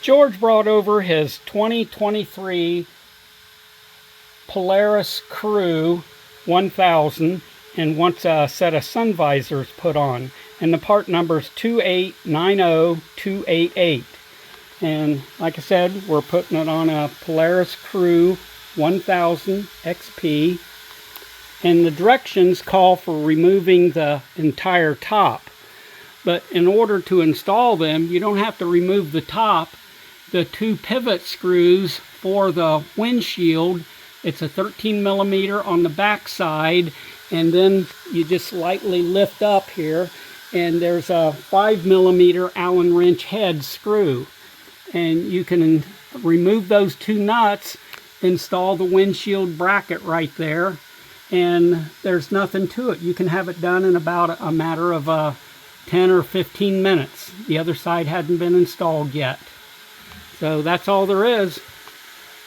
George brought over his 2023 Polaris Crew 1000 and wants a set of sun visors put on. And the part number is 2890288. And like I said, we're putting it on a Polaris Crew 1000 XP. And the directions call for removing the entire top. But in order to install them, you don't have to remove the top. The two pivot screws for the windshield, it's a 13 millimeter on the back side, and then you just lightly lift up here, and there's a 5 millimeter Allen wrench head screw. And you can remove those two nuts, install the windshield bracket right there, and there's nothing to it. You can have it done in about a matter of 10 or 15 minutes. The other side hadn't been installed yet. So that's all there is.